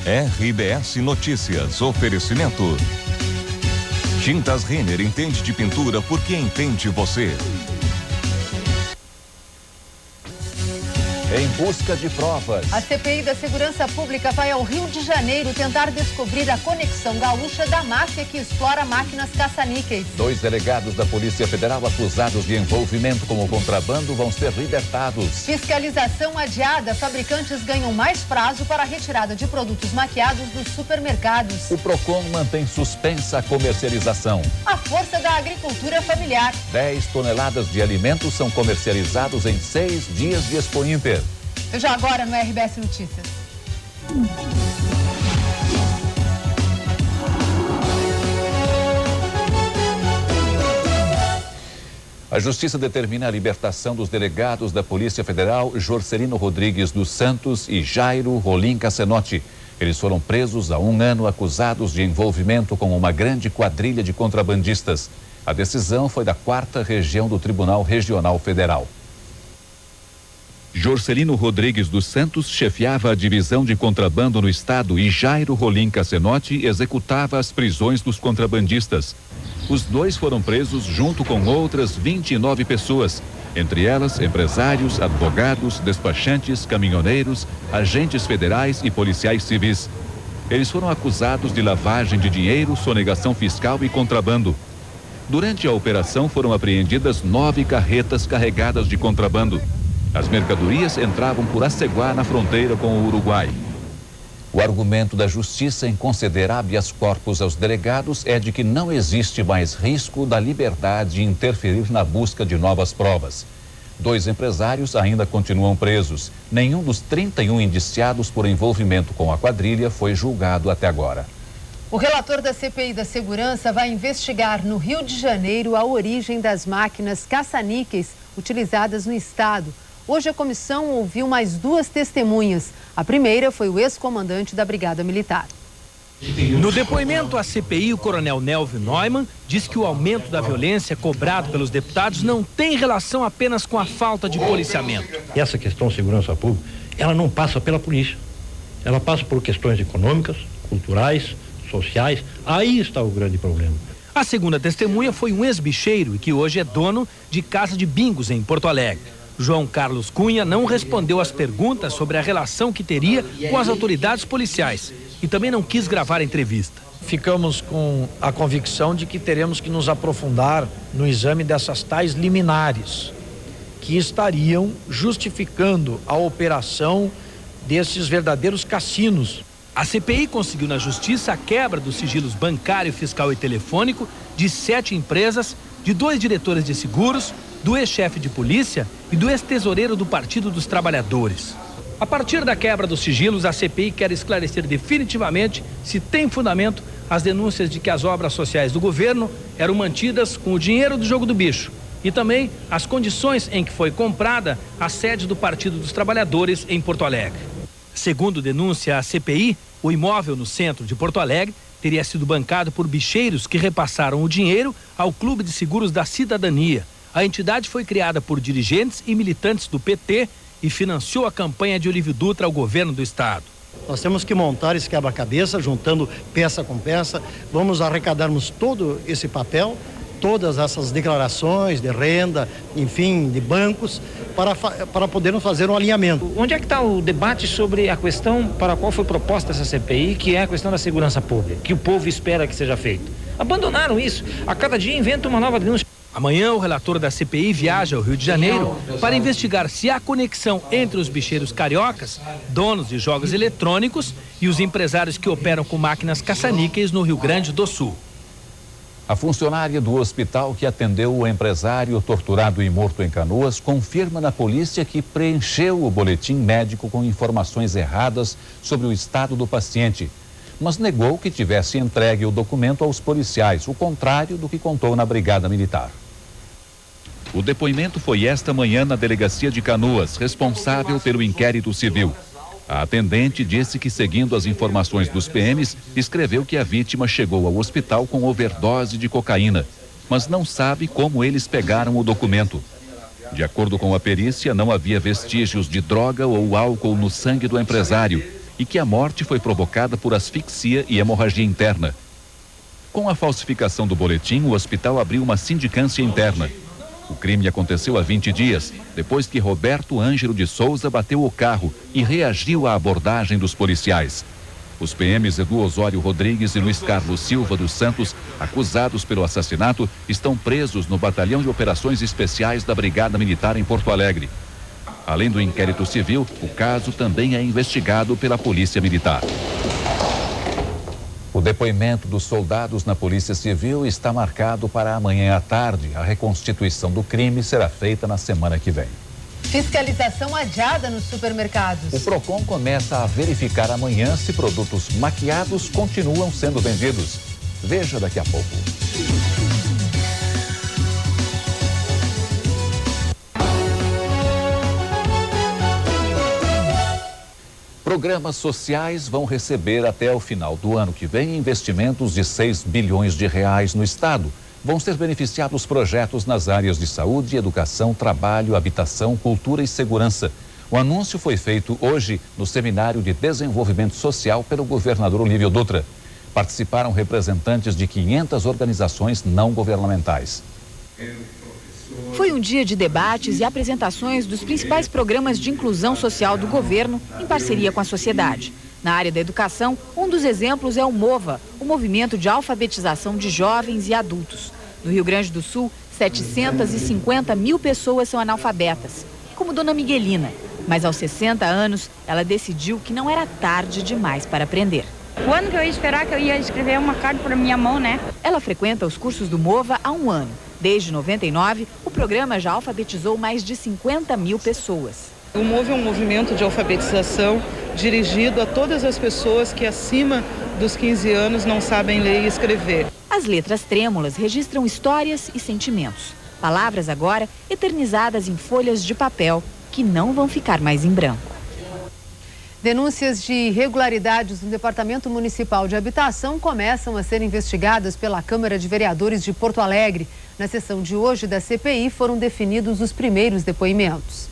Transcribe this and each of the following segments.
RBS Notícias, oferecimento. Tintas Renner entende de pintura porque entende você. Em busca de provas. A CPI da Segurança Pública vai ao Rio de Janeiro tentar descobrir a conexão gaúcha da máfia que explora máquinas caça-níqueis. 2 delegados da Polícia Federal acusados de envolvimento com o contrabando vão ser libertados. Fiscalização adiada. Fabricantes ganham mais prazo para a retirada de produtos maquiados dos supermercados. O PROCON mantém suspensa a comercialização. A força da agricultura familiar. 10 toneladas de alimentos são comercializados em 6 dias de Expo Inter. Veja agora no RBS Notícias. A Justiça determina a libertação dos delegados da Polícia Federal Jorcelino Rodrigues dos Santos e Jairo Rolim Cassenotti. Eles foram presos há 1 ano acusados de envolvimento com uma grande quadrilha de contrabandistas. A decisão foi da 4ª Região do Tribunal Regional Federal. Jorcelino Rodrigues dos Santos chefiava a divisão de contrabando no estado e Jairo Rolim Cassenotti executava as prisões dos contrabandistas. Os 2 foram presos junto com outras 29 pessoas, entre elas empresários, advogados, despachantes, caminhoneiros, agentes federais e policiais civis. Eles foram acusados de lavagem de dinheiro, sonegação fiscal e contrabando. Durante a operação foram apreendidas 9 carretas carregadas de contrabando. As mercadorias entravam por Aceguá, na fronteira com o Uruguai. O argumento da Justiça em conceder habeas corpus aos delegados é de que não existe mais risco da liberdade de interferir na busca de novas provas. 2 empresários ainda continuam presos. Nenhum dos 31 indiciados por envolvimento com a quadrilha foi julgado até agora. O relator da CPI da Segurança vai investigar no Rio de Janeiro a origem das máquinas caça-níqueis utilizadas no estado. Hoje a comissão ouviu mais 2 testemunhas. A primeira foi o ex-comandante da Brigada Militar. No depoimento à CPI, o coronel Nelvio Neumann diz que o aumento da violência cobrado pelos deputados não tem relação apenas com a falta de policiamento. Essa questão de segurança pública, ela não passa pela polícia. Ela passa por questões econômicas, culturais, sociais. Aí está o grande problema. A segunda testemunha foi um ex-bicheiro e que hoje é dono de casa de bingos em Porto Alegre. João Carlos Cunha não respondeu às perguntas sobre a relação que teria com as autoridades policiais e também não quis gravar a entrevista. Ficamos com a convicção de que teremos que nos aprofundar no exame dessas tais liminares, que estariam justificando a operação desses verdadeiros cassinos. A CPI conseguiu na Justiça a quebra dos sigilos bancário, fiscal e telefônico de 7 empresas, de 2 diretores de seguros, do ex-chefe de polícia e do ex-tesoureiro do Partido dos Trabalhadores. A partir da quebra dos sigilos, a CPI quer esclarecer definitivamente se tem fundamento as denúncias de que as obras sociais do governo eram mantidas com o dinheiro do jogo do bicho e também as condições em que foi comprada a sede do Partido dos Trabalhadores em Porto Alegre. Segundo denúncia à CPI, o imóvel no centro de Porto Alegre teria sido bancado por bicheiros que repassaram o dinheiro ao Clube de Seguros da Cidadania. A entidade foi criada por dirigentes e militantes do PT e financiou a campanha de Olívio Dutra ao governo do estado. Nós temos que montar esse quebra-cabeça, juntando peça com peça. Vamos arrecadarmos todo esse papel, todas essas declarações de renda, enfim, de bancos, para podermos fazer um alinhamento. Onde é que está o debate sobre a questão para a qual foi proposta essa CPI, que é a questão da segurança pública, que o povo espera que seja feito? Abandonaram isso. A cada dia inventam uma nova denúncia. Amanhã, o relator da CPI viaja ao Rio de Janeiro para investigar se há conexão entre os bicheiros cariocas, donos de jogos eletrônicos, e os empresários que operam com máquinas caça-níqueis no Rio Grande do Sul. A funcionária do hospital que atendeu o empresário torturado e morto em Canoas confirma na polícia que preencheu o boletim médico com informações erradas sobre o estado do paciente, mas negou que tivesse entregue o documento aos policiais, o contrário do que contou na Brigada Militar. O depoimento foi esta manhã na delegacia de Canoas, responsável pelo inquérito civil. A atendente disse que, seguindo as informações dos PMs, escreveu que a vítima chegou ao hospital com overdose de cocaína, mas não sabe como eles pegaram o documento. De acordo com a perícia, não havia vestígios de droga ou álcool no sangue do empresário e que a morte foi provocada por asfixia e hemorragia interna. Com a falsificação do boletim, o hospital abriu uma sindicância interna. O crime aconteceu há 20 dias, depois que Roberto Ângelo de Souza bateu o carro e reagiu à abordagem dos policiais. Os PMs Edu Osório Rodrigues e Luiz Carlos Silva dos Santos, acusados pelo assassinato, estão presos no Batalhão de Operações Especiais da Brigada Militar em Porto Alegre. Além do inquérito civil, o caso também é investigado pela Polícia Militar. O depoimento dos soldados na Polícia Civil está marcado para amanhã à tarde. A reconstituição do crime será feita na semana que vem. Fiscalização adiada nos supermercados. O Procon começa a verificar amanhã se produtos maquiados continuam sendo vendidos. Veja daqui a pouco. Programas sociais vão receber até o final do ano que vem investimentos de 6 bilhões de reais no estado. Vão ser beneficiados projetos nas áreas de saúde, educação, trabalho, habitação, cultura e segurança. O anúncio foi feito hoje no Seminário de Desenvolvimento Social pelo governador Olívio Dutra. Participaram representantes de 500 organizações não governamentais. Foi um dia de debates e apresentações dos principais programas de inclusão social do governo em parceria com a sociedade. Na área da educação, um dos exemplos é o MOVA, o movimento de alfabetização de jovens e adultos. No Rio Grande do Sul, 750 mil pessoas são analfabetas, como Dona Miguelina. Mas aos 60 anos, ela decidiu que não era tarde demais para aprender. Quando que eu ia esperar que eu ia escrever uma carta para minha mão, né? Ela frequenta os cursos do MOVA há um ano. Desde 99, o programa já alfabetizou mais de 50 mil pessoas. O MOVA é um movimento de alfabetização dirigido a todas as pessoas que acima dos 15 anos não sabem ler e escrever. As letras trêmulas registram histórias e sentimentos. Palavras agora eternizadas em folhas de papel que não vão ficar mais em branco. Denúncias de irregularidades no Departamento Municipal de Habitação começam a ser investigadas pela Câmara de Vereadores de Porto Alegre. Na sessão de hoje da CPI foram definidos os primeiros depoimentos.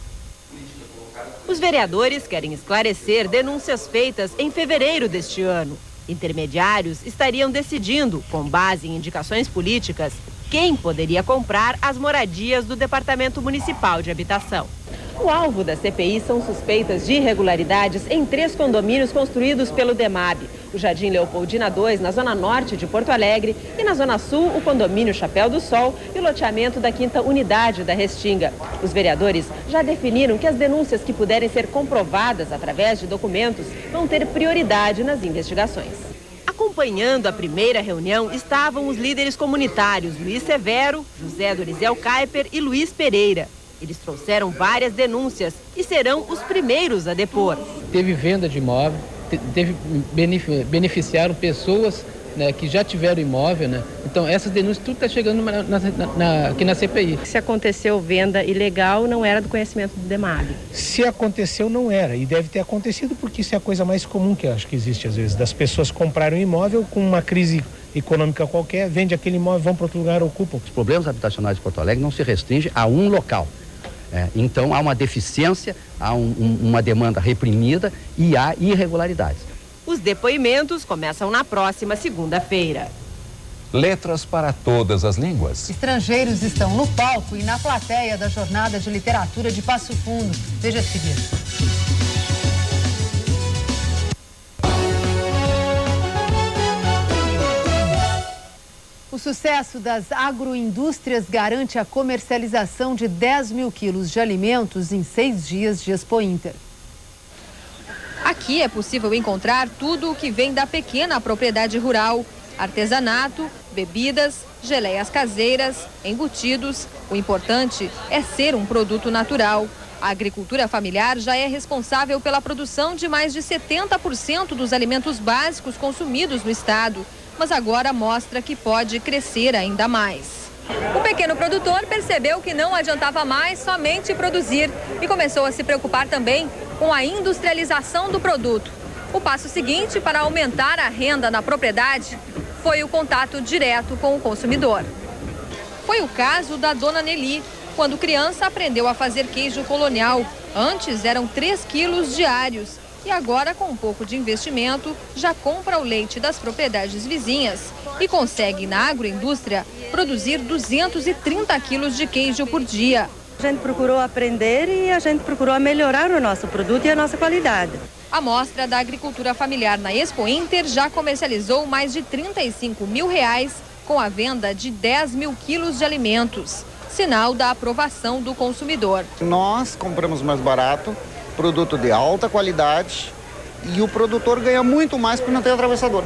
Os vereadores querem esclarecer denúncias feitas em fevereiro deste ano. Intermediários estariam decidindo, com base em indicações políticas, quem poderia comprar as moradias do Departamento Municipal de Habitação. O alvo da CPI são suspeitas de irregularidades em 3 condomínios construídos pelo DEMAB. O Jardim Leopoldina 2, na zona norte de Porto Alegre, e na zona sul, o condomínio Chapéu do Sol e o loteamento da 5ª unidade da Restinga. Os vereadores já definiram que as denúncias que puderem ser comprovadas através de documentos vão ter prioridade nas investigações. Acompanhando a primeira reunião estavam os líderes comunitários Luiz Severo, José Dorizel Kuiper e Luiz Pereira. Eles trouxeram várias denúncias e serão os primeiros a depor. Teve venda de imóvel, beneficiaram pessoas, né, que já tiveram imóvel, né? Então essas denúncias tudo está chegando aqui na CPI. Se aconteceu venda ilegal, não era do conhecimento do DEMAB. Se aconteceu, não era, e deve ter acontecido porque isso é a coisa mais comum que eu acho que existe às vezes, das pessoas comprarem um imóvel com uma crise econômica qualquer, vende aquele imóvel, vão para outro lugar, ocupam. Os problemas habitacionais de Porto Alegre não se restringem a um local. Então há uma deficiência, há uma demanda reprimida e há irregularidades. Os depoimentos começam na próxima segunda-feira. Letras para todas as línguas. Estrangeiros estão no palco e na plateia da Jornada de Literatura de Passo Fundo. Veja a seguir. O sucesso das agroindústrias garante a comercialização de 10 mil quilos de alimentos em 6 dias de Expo Inter. Aqui é possível encontrar tudo o que vem da pequena propriedade rural: artesanato, bebidas, geleias caseiras, embutidos. O importante é ser um produto natural. A agricultura familiar já é responsável pela produção de mais de 70% dos alimentos básicos consumidos no estado, mas agora mostra que pode crescer ainda mais. O pequeno produtor percebeu que não adiantava mais somente produzir e começou a se preocupar também com a industrialização do produto. O passo seguinte para aumentar a renda na propriedade foi o contato direto com o consumidor. Foi o caso da dona Nelly. Quando criança, aprendeu a fazer queijo colonial. Antes eram 3 quilos diários. e agora, com um pouco de investimento, já compra o leite das propriedades vizinhas e consegue, na agroindústria, produzir 230 quilos de queijo por dia. A gente procurou aprender e a gente procurou melhorar o nosso produto e a nossa qualidade. A mostra da agricultura familiar na Expo Inter já comercializou mais de R$35 mil com a venda de 10 mil quilos de alimentos, sinal da aprovação do consumidor. Nós compramos mais barato, produto de alta qualidade, e o produtor ganha muito mais porque não tem atravessador.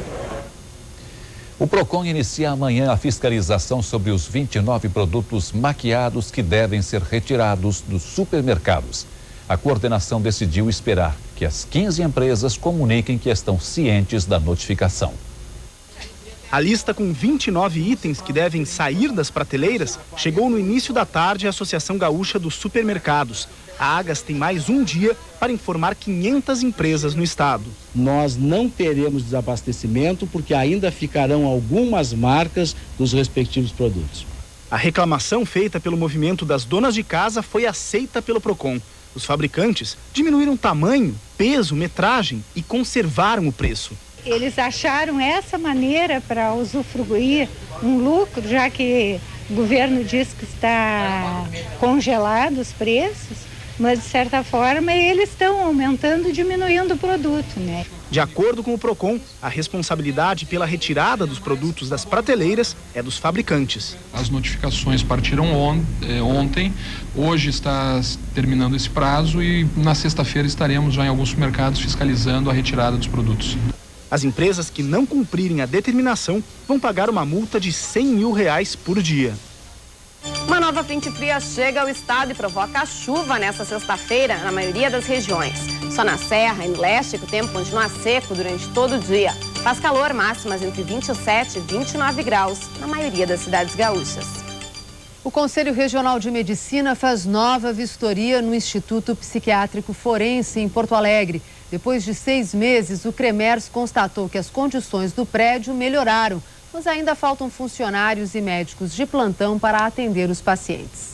O PROCON inicia amanhã a fiscalização sobre os 29 produtos maquiados que devem ser retirados dos supermercados. A coordenação decidiu esperar que as 15 empresas comuniquem que estão cientes da notificação. A lista com 29 itens que devem sair das prateleiras chegou no início da tarde à Associação Gaúcha dos Supermercados. A Agas tem mais um dia para informar 500 empresas no estado. Nós não teremos desabastecimento porque ainda ficarão algumas marcas dos respectivos produtos. A reclamação feita pelo movimento das donas de casa foi aceita pelo PROCON. Os fabricantes diminuíram tamanho, peso, metragem e conservaram o preço. Eles acharam essa maneira para usufruir um lucro, já que o governo diz que está congelado os preços, mas de certa forma eles estão aumentando e diminuindo o produto, né? De acordo com o PROCON, a responsabilidade pela retirada dos produtos das prateleiras é dos fabricantes. As notificações partiram ontem, hoje está terminando esse prazo e na sexta-feira estaremos já em alguns supermercados fiscalizando a retirada dos produtos. As empresas que não cumprirem a determinação vão pagar uma multa de R$100 mil por dia. Uma nova frente fria chega ao estado e provoca chuva nesta sexta-feira na maioria das regiões. Só na Serra e no Leste que o tempo continua seco durante todo o dia. Faz calor, máximas entre 27 e 29 graus na maioria das cidades gaúchas. O Conselho Regional de Medicina faz nova vistoria no Instituto Psiquiátrico Forense em Porto Alegre. Depois de 6 meses, o CREMERS constatou que as condições do prédio melhoraram, mas ainda faltam funcionários e médicos de plantão para atender os pacientes.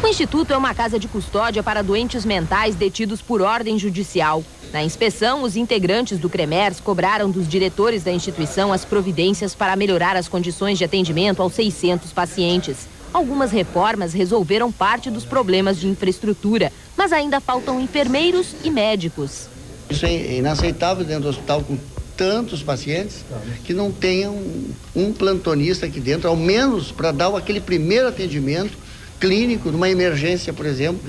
O Instituto é uma casa de custódia para doentes mentais detidos por ordem judicial. Na inspeção, os integrantes do CREMERS cobraram dos diretores da instituição as providências para melhorar as condições de atendimento aos 600 pacientes. Algumas reformas resolveram parte dos problemas de infraestrutura, mas ainda faltam enfermeiros e médicos. Isso é inaceitável dentro do hospital com tantos pacientes que não tenham um plantonista aqui dentro, ao menos para dar aquele primeiro atendimento clínico, numa emergência, por exemplo.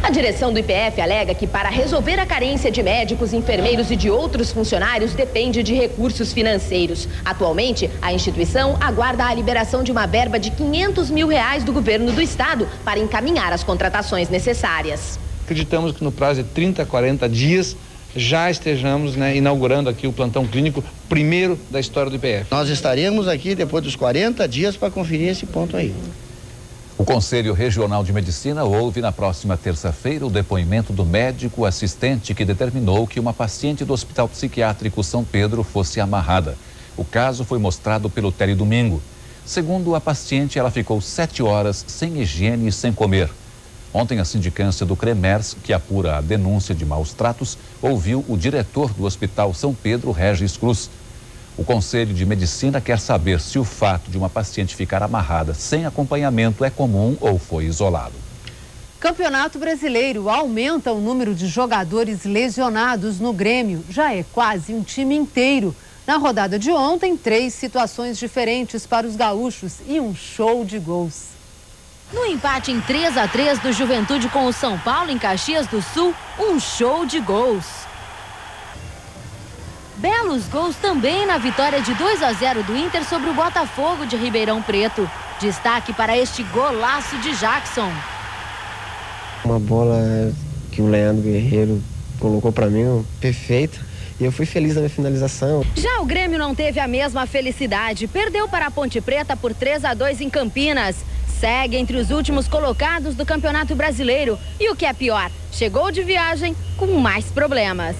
A direção do IPF alega que para resolver a carência de médicos, enfermeiros e de outros funcionários depende de recursos financeiros. Atualmente, a instituição aguarda a liberação de uma verba de R$500 mil do governo do estado para encaminhar as contratações necessárias. Acreditamos que no prazo de 30 a 40 dias já estejamos inaugurando aqui o plantão clínico primeiro da história do IPF. Nós estaremos aqui depois dos 40 dias para conferir esse ponto aí. O Conselho Regional de Medicina ouve na próxima terça-feira o depoimento do médico assistente que determinou que uma paciente do Hospital Psiquiátrico São Pedro fosse amarrada. O caso foi mostrado pelo Teledomingo. Segundo a paciente, ela ficou 7 horas sem higiene e sem comer. Ontem, a sindicância do CREMERS, que apura a denúncia de maus tratos, ouviu o diretor do Hospital São Pedro, Regis Cruz. O Conselho de Medicina quer saber se o fato de uma paciente ficar amarrada sem acompanhamento é comum ou foi isolado. Campeonato Brasileiro aumenta o número de jogadores lesionados no Grêmio. Já é quase um time inteiro. Na rodada de ontem, 3 situações diferentes para os gaúchos e um show de gols. No empate em 3-3 do Juventude com o São Paulo em Caxias do Sul, um show de gols. Belos gols também na vitória de 2-0 do Inter sobre o Botafogo de Ribeirão Preto. Destaque para este golaço de Jackson. Uma bola que o Leandro Guerreiro colocou para mim, perfeita. E eu fui feliz na minha finalização. Já o Grêmio não teve a mesma felicidade. Perdeu para a Ponte Preta por 3-2 em Campinas. Segue entre os últimos colocados do Campeonato Brasileiro. E o que é pior, chegou de viagem com mais problemas.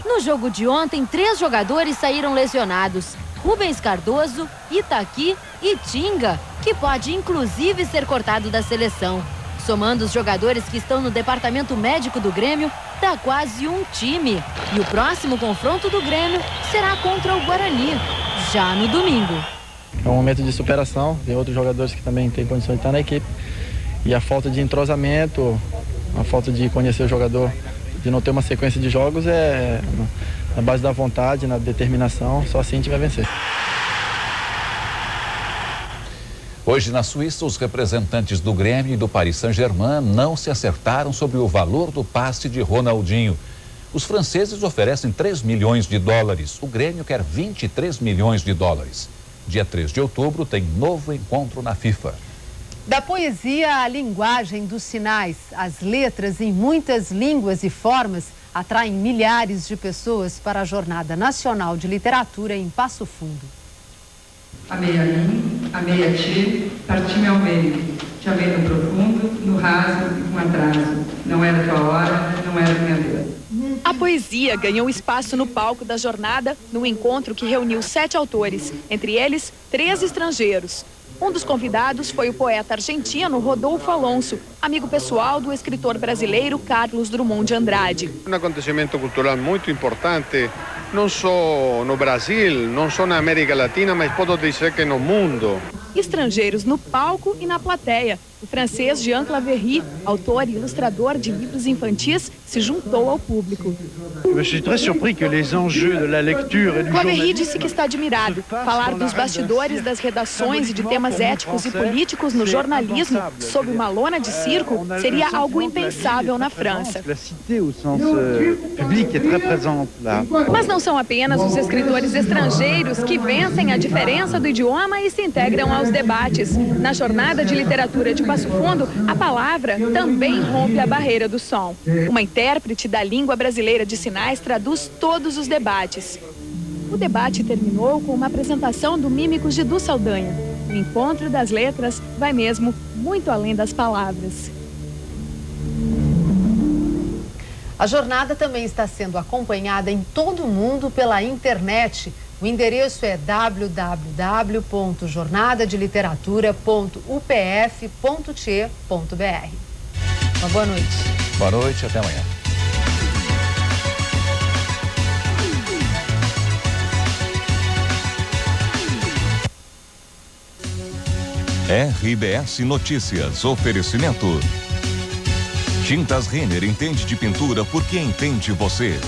No jogo de ontem, 3 jogadores saíram lesionados. Rubens Cardoso, Itaqui e Tinga, que pode inclusive ser cortado da seleção. Somando os jogadores que estão no departamento médico do Grêmio, Tá quase um time. E o próximo confronto do Grêmio será contra o Guarani, já no domingo. É um momento de superação, tem outros jogadores que também têm condições de estar na equipe. E a falta de entrosamento, a falta de conhecer o jogador, de não ter uma sequência de jogos, é na base da vontade, na determinação, só assim a gente vai vencer. Hoje, na Suíça, os representantes do Grêmio e do Paris Saint-Germain não se acertaram sobre o valor do passe de Ronaldinho. Os franceses oferecem 3 milhões de dólares. O Grêmio quer 23 milhões de dólares. Dia 3 de outubro tem novo encontro na FIFA. Da poesia à linguagem dos sinais, as letras em muitas línguas e formas atraem milhares de pessoas para a Jornada Nacional de Literatura em Passo Fundo. Amei a mim, amei a ti, parti-me ao meio. Te amei no profundo, no raso e com atraso. Não era tua hora, não era minha vez. A poesia ganhou espaço no palco da jornada, no encontro que reuniu 7 autores, entre eles 3 estrangeiros. Um dos convidados foi o poeta argentino Rodolfo Alonso, amigo pessoal do escritor brasileiro Carlos Drummond de Andrade. Um acontecimento cultural muito importante, não só no Brasil, não só na América Latina, mas posso dizer que no mundo. Estrangeiros no palco e na plateia. O francês Jean Claverry, autor e ilustrador de livros infantis, se juntou ao público. Claverry disse que está admirado. Falar dos bastidores das redações e de temas éticos e políticos no jornalismo sob uma lona de circo seria algo impensável na França. Mas não são apenas os escritores estrangeiros que vencem a diferença do idioma e se integram aos debates. Na Jornada de Literatura de Passo Fundo, a palavra também rompe a barreira do som. Uma intérprete da língua brasileira de sinais traduz todos os debates. O debate terminou com uma apresentação do mímico Gidu Saldanha. O encontro das letras vai mesmo muito além das palavras. A jornada também está sendo acompanhada em todo o mundo pela internet. O endereço é www.jornadadeliteratura.upf.te.br. Uma boa noite. Boa noite, até amanhã. RBS Notícias, oferecimento. Tintas Renner entende de pintura porque entende você.